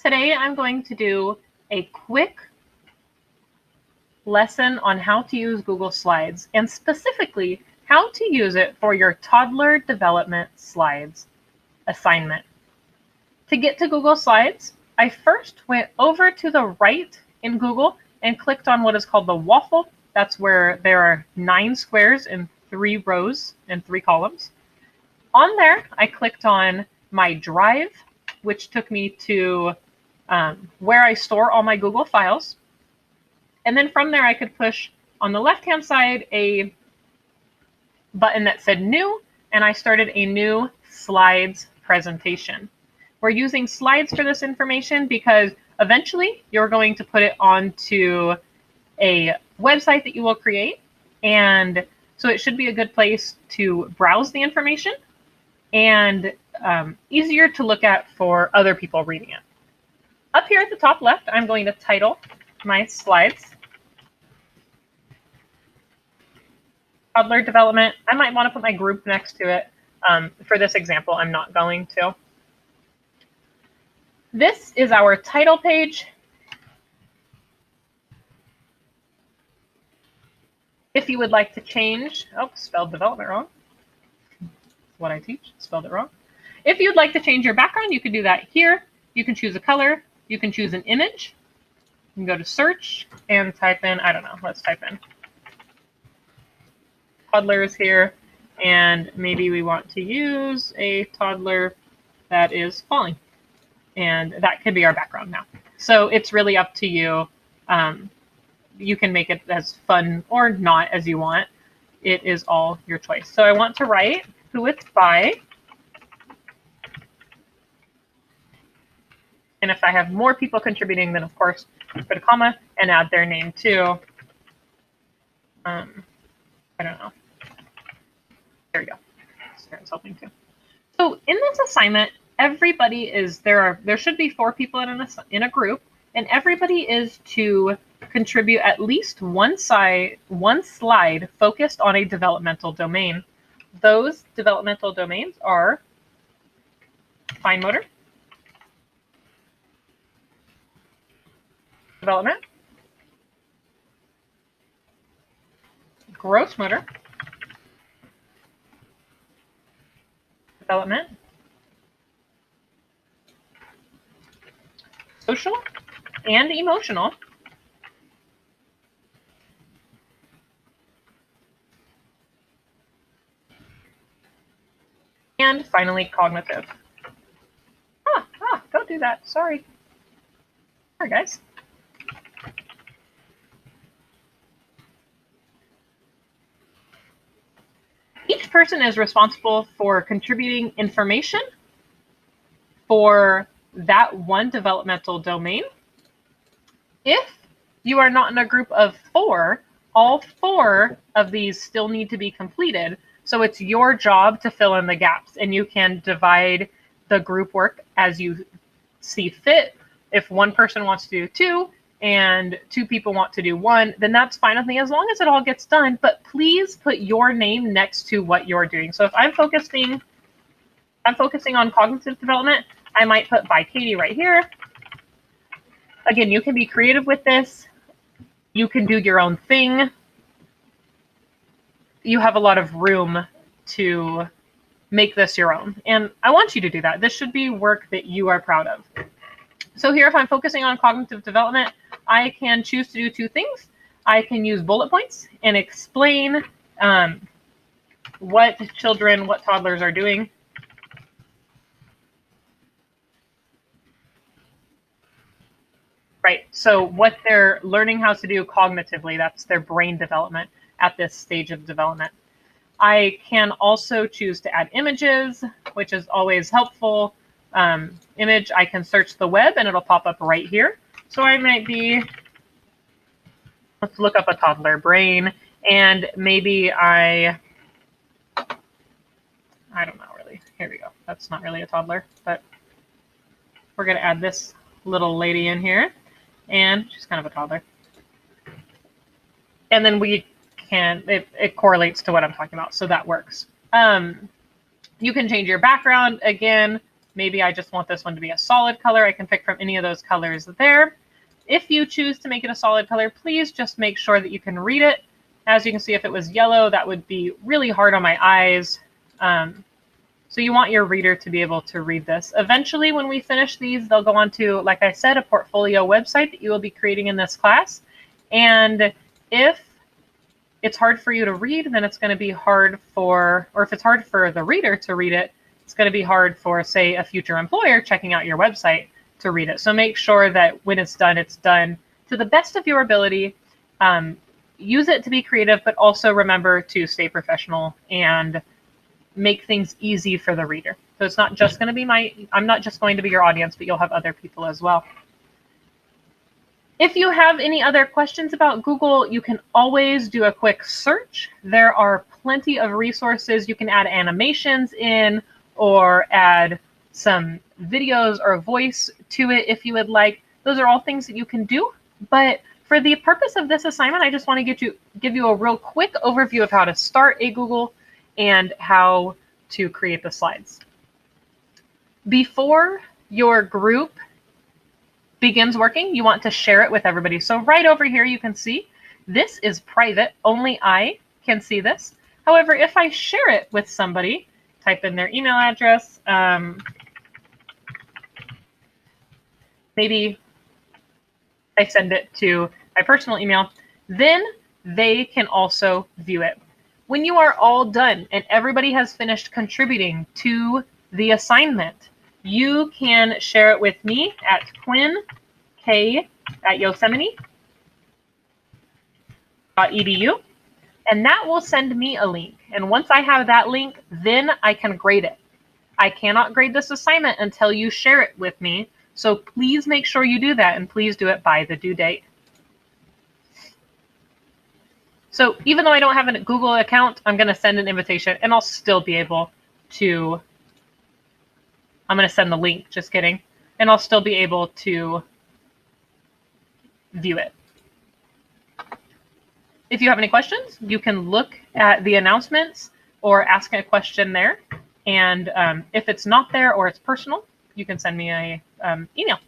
Today I'm going to do a quick lesson on how to use Google Slides, and specifically how to use it for your toddler development slides assignment. To get to Google Slides, I first went over to the right in Google and clicked on what is called the waffle. That's where there are 9 squares in 3 rows and 3 columns. On there, I clicked on my Drive, which took me to where I store all my Google files. And then from there, I could push on the left-hand side a button that said New, and I started a new Slides presentation. We're using slides for this information because eventually you're going to put it onto a website that you will create. And so it should be a good place to browse the information and easier to look at for other people reading it. Up here at the top left, I'm going to title my slides Toddler Development. I might want to put my group next to it. For this example, I'm not going to. This is our title page. If you would like to change, spelled development wrong. What I teach, spelled it wrong. If you'd like to change your background, you can do that here. You can choose a color. You can choose an image. You can go to search and type in, I don't know, let's type in toddlers here. And maybe we want to use a toddler that is falling. And that could be our background now. So it's really up to you. You can make it as fun or not as you want. It is all your choice. So I want to write who it's by. And if I have more people contributing, then of course, put a comma and add their name too. I don't know. There we go. Sarah's helping too. So in this assignment, everybody is, there should be 4 people in a group, and everybody is to contribute at least one slide focused on a developmental domain. Those developmental domains are fine motor, development, gross motor, development, social and emotional, and finally cognitive. Don't do that. Sorry. Sorry, guys. Each person is responsible for contributing information for that one developmental domain. If you are not in a group of 4, all 4 of these still need to be completed. So it's your job to fill in the gaps, and you can divide the group work as you see fit. If one person wants to do 2 and 2 people want to do 1, then that's fine with me as long as it all gets done. But please put your name next to what you're doing. So if I'm focusing on cognitive development, I might put by Katie right here. Again, you can be creative with this. You can do your own thing. You have a lot of room to make this your own. And I want you to do that. This should be work that you are proud of. So here, if I'm focusing on cognitive development, I can choose to do 2 things. I can use bullet points and explain what toddlers are doing. Right, so what they're learning how to do cognitively, that's their brain development at this stage of development. I can also choose to add images, which is always helpful. Image, I can search the web and it'll pop up right here. So I might be, let's look up a toddler brain, and maybe I don't know really. Here we go. That's not really a toddler, but we're going to add this little lady in here, and she's kind of a toddler. And then we can, it correlates to what I'm talking about, so that works. You can change your background again. maybe I just want this one to be a solid color. I can pick from any of those colors there. If you choose to make it a solid color, please just make sure that you can read it. As you can see, if it was yellow, that would be really hard on my eyes. So you want your reader to be able to read this. Eventually, when we finish these, they'll go on to, like I said, a portfolio website that you will be creating in this class. And if it's hard for you to read, then it's going to be hard for, or if it's hard for the reader to read it, it's going to be hard for, say, a future employer checking out your website to read it. So make sure that when it's done to the best of your ability. Use it to be creative, but also remember to stay professional and make things easy for the reader. So it's not just going to be I'm not just going to be your audience, but you'll have other people as well. If you have any other questions about Google, you can always do a quick search. There are plenty of resources. You can add animations in or add some videos or voice to it if you would like. Those are all things that you can do, but for the purpose of this assignment, I just want to give you a real quick overview of how to start a Google and how to create the slides. Before your group begins working, you want to share it with everybody. So right over here, you can see this is private. Only I can see this. However, if I share it with somebody, type in their email address, maybe I send it to my personal email, then they can also view it. When you are all done and everybody has finished contributing to the assignment, you can share it with me at quinn@yosemite.edu, and that will send me a link. And once I have that link, then I can grade it. I cannot grade this assignment until you share it with me. So please make sure you do that, and please do it by the due date. So even though I don't have a Google account, I'm going to send an invitation, and I'll still be able to, I'm going to send the link, just kidding, and I'll still be able to view it. If you have any questions, you can look at the announcements or ask a question there. And if it's not there or it's personal, you can send me a email.